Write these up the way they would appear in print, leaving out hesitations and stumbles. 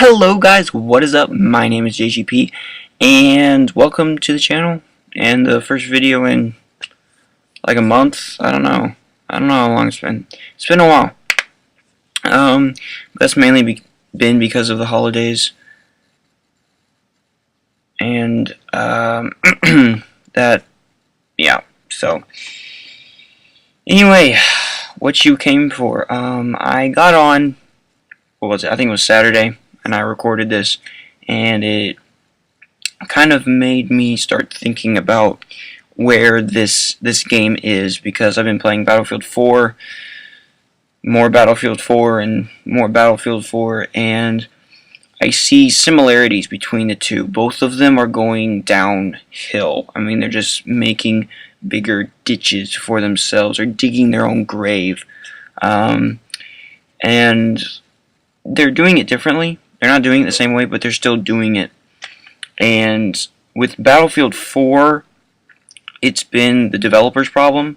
Hello guys, what is up? My name is JGP and welcome to the channel and the first video in like a month. I don't know how long it's been. It's been a while. That's mainly been because of the holidays and that, yeah. So anyway, what you came for? I got on, what was it? I think it was Saturday, and I recorded this, and it kind of made me start thinking about where this game is, because I've been playing Battlefield 4, more Battlefield 4, and more Battlefield 4, and I see similarities between the two. Both of them are going downhill. I mean, they're just making bigger ditches for themselves, or digging their own grave, and they're doing it differently. They're not doing it the same way, but they're still doing it. And with Battlefield 4, it's been the developer's problem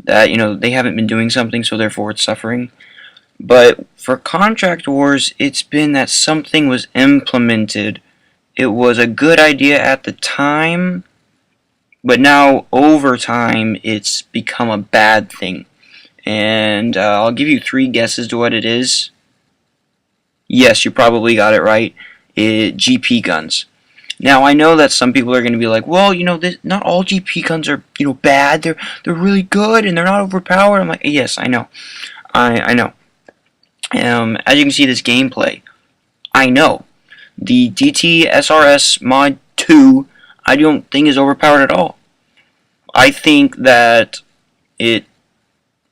that, they haven't been doing something, so therefore it's suffering. But for Contract Wars, it's been that something was implemented. It was a good idea at the time, but now over time it's become a bad thing. And I'll give you 3 guesses to what it is. Yes, you probably got it right. GP guns. Now, I know that some people are going to be like, well, not all GP guns are, bad. They're really good, and they're not overpowered. I'm like, yes, I know. I know. As you can see, this gameplay, I know. The DT SRS Mod 2, I don't think is overpowered at all. I think that it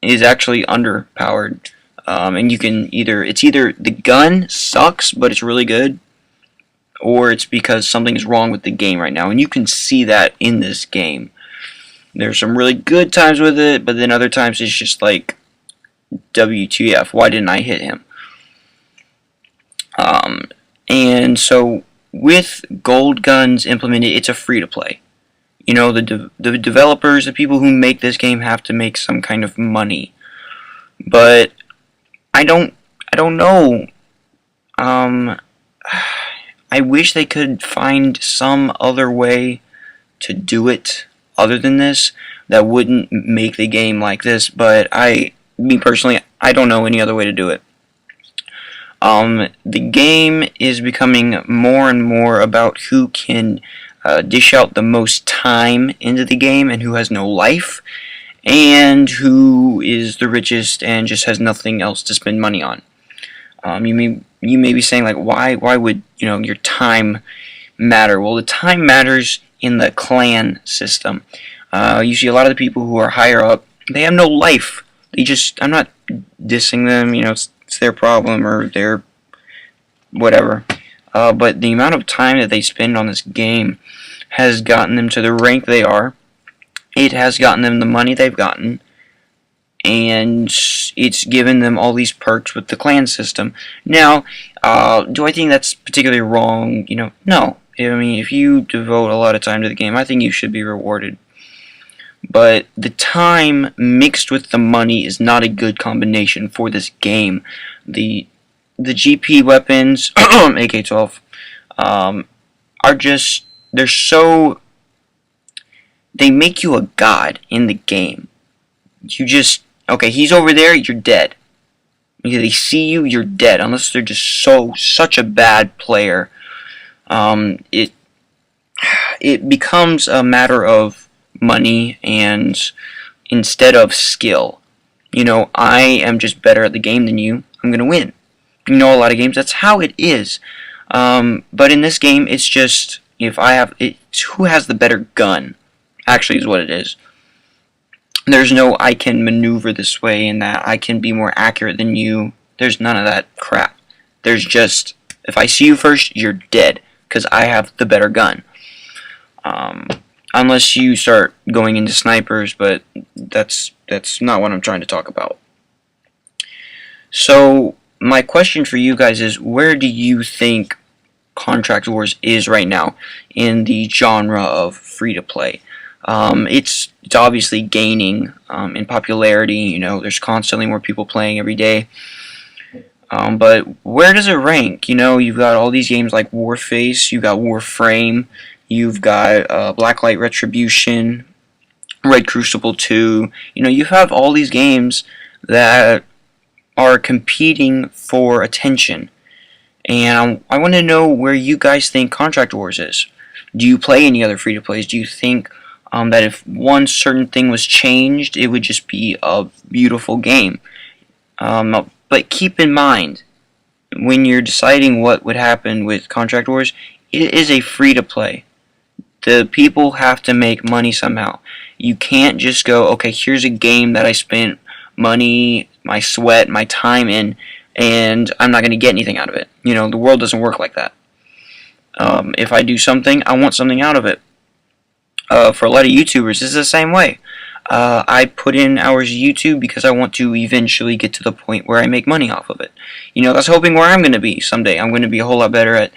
is actually underpowered. And you can it's either the gun sucks, but it's really good, or it's because something is wrong with the game right now. And you can see that in this game. There's some really good times with it, but then other times it's just like, WTF, why didn't I hit him? And so with gold guns implemented, it's a free-to-play. The developers, the people who make this game, have to make some kind of money. But I don't know. I wish they could find some other way to do it other than this that wouldn't make the game like this, but me personally, I don't know any other way to do it. The game is becoming more and more about who can dish out the most time into the game and who has no life, and who is the richest and just has nothing else to spend money on. You may be saying, like, why would your time matter? Well, the time matters in the clan system. You see a lot of the people who are higher up, they have no life. I'm not dissing them, it's their problem or their whatever. But the amount of time that they spend on this game has gotten them to the rank they are. It has gotten them the money they've gotten, and it's given them all these perks with the clan system. Now, do I think that's particularly wrong? No. I mean, if you devote a lot of time to the game, I think you should be rewarded. But the time mixed with the money is not a good combination for this game. The GP weapons, AK-12, are just, they make you a god in the game. Okay, he's over there, you're dead. They see you, you're dead, unless they're just such a bad player. It becomes a matter of money and instead of skill. I am just better at the game than you. I'm gonna win. A lot of games, that's how it is. But in this game, it's just, it's who has the better gun, actually, is what it is. There's no, I can maneuver this way and that, I can be more accurate than you. There's none of that crap. There's just, if I see you first, you're dead, because I have the better gun. Unless you start going into snipers, but that's not what I'm trying to talk about. So, my question for you guys is, where do you think Contract Wars is right now in the genre of free-to-play? It's obviously gaining in popularity. There's constantly more people playing every day. But where does it rank? You know, you've got all these games like Warface, you've got Warframe, you've got Blacklight Retribution, Red Crucible 2. You know, you have all these games that are competing for attention. And I want to know where you guys think Contract Wars is. Do you play any other free-to-plays? Do you think that if one certain thing was changed, it would just be a beautiful game? But keep in mind, when you're deciding what would happen with Contract Wars, it is a free-to-play. The people have to make money somehow. You can't just go, okay, here's a game that I spent money, my sweat, my time in, and I'm not going to get anything out of it. You know, the world doesn't work like that. If I do something, I want something out of it. For a lot of YouTubers, it's the same way. I put in hours of YouTube because I want to eventually get to the point where I make money off of it. You know, that's hoping where I'm going to be someday. I'm going to be a whole lot better at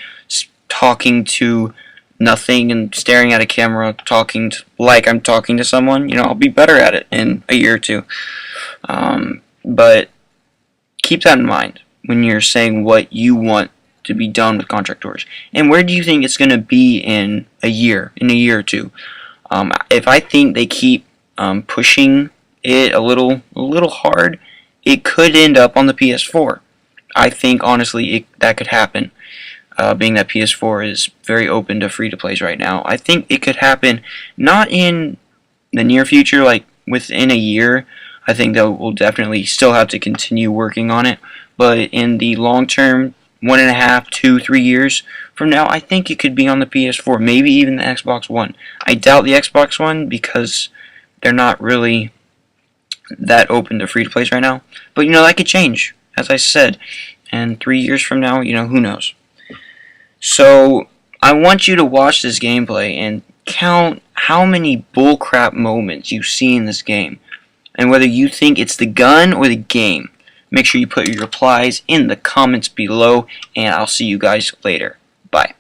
talking to nothing and staring at a camera, talking like I'm talking to someone. You know, I'll be better at it in a year or two. But keep that in mind when you're saying what you want to be done with Contract Wars. And where do you think it's going to be in a year or two? If I think they keep pushing it a little hard, it could end up on the PS4. I think honestly that could happen. Being that PS4 is very open to free-to-plays right now, I think it could happen not in the near future, like within a year. I think they will definitely still have to continue working on it, but in the long term, 1.5, 2, 3 years from now, I think it could be on the PS4, maybe even the Xbox One. I doubt the Xbox One because they're not really that open to free-to-plays right now. But, you know, that could change, as I said. And 3 years from now, you know, who knows. So, I want you to watch this gameplay and count how many bullcrap moments you see in this game. And whether you think it's the gun or the game. Make sure you put your replies in the comments below, and I'll see you guys later. Bye.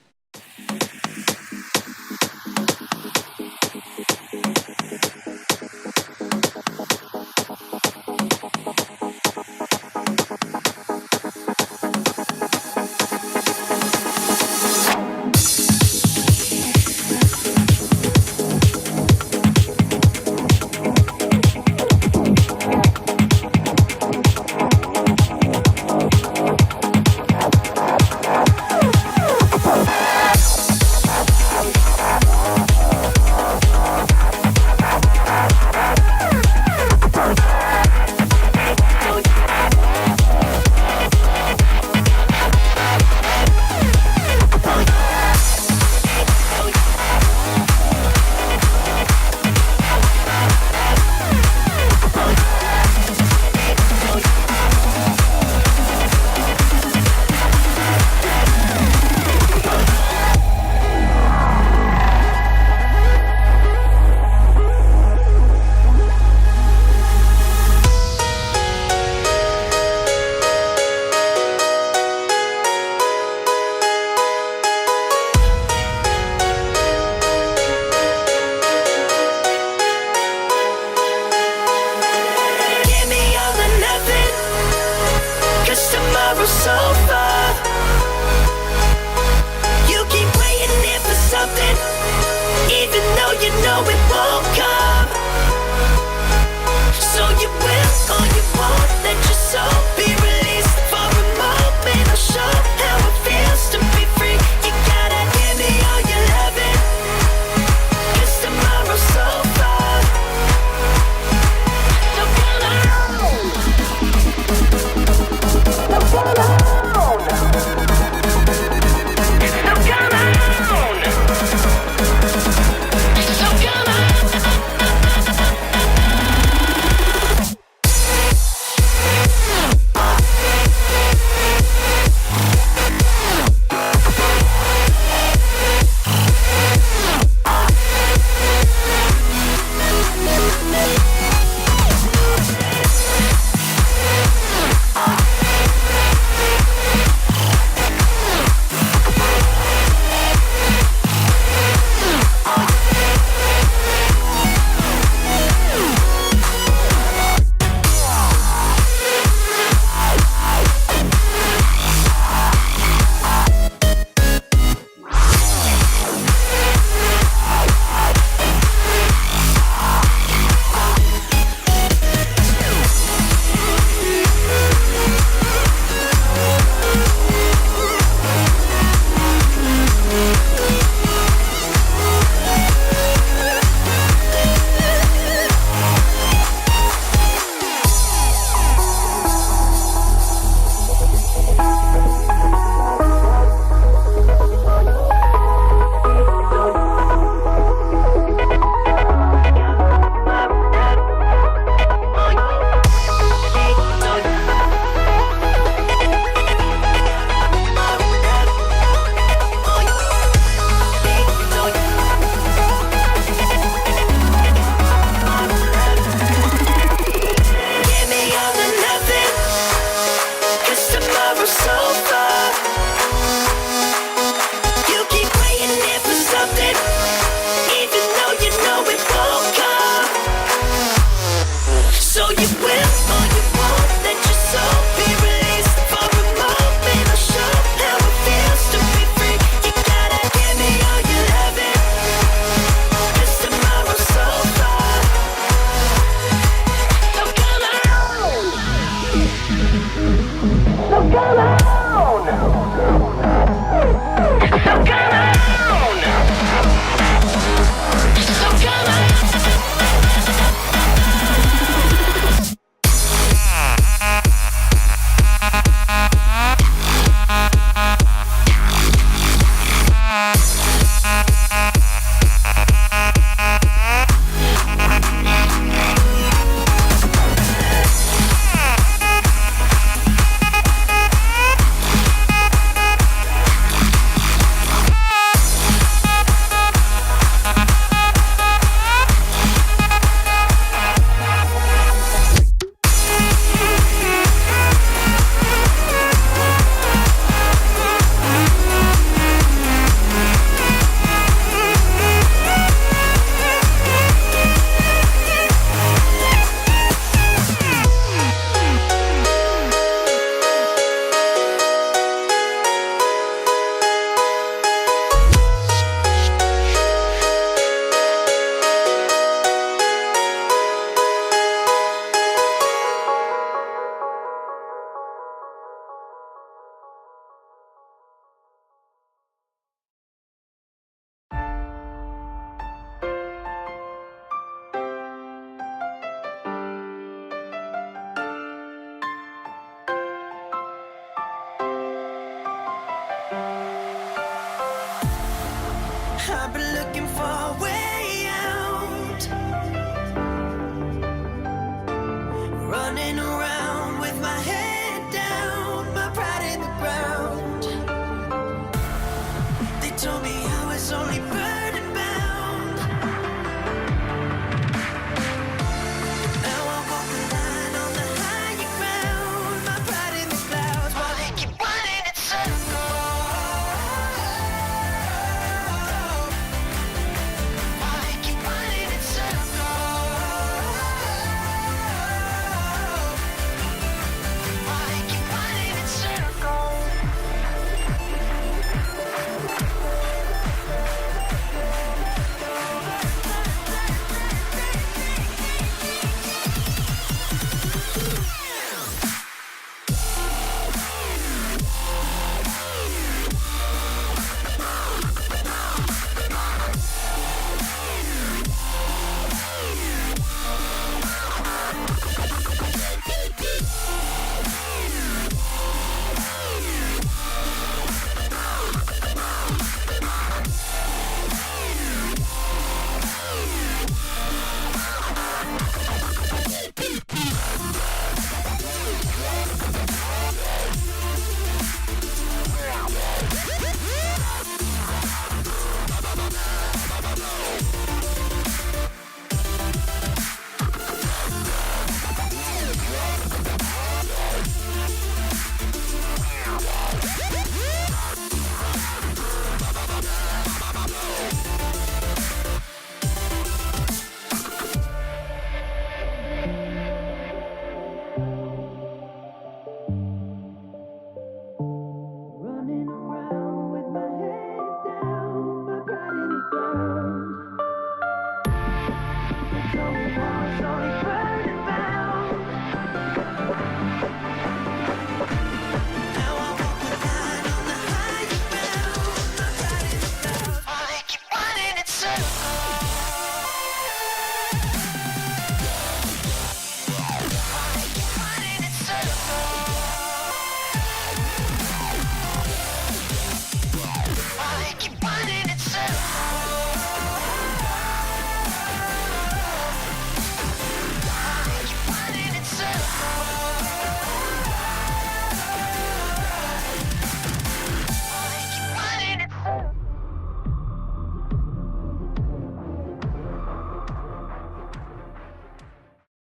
I've been looking for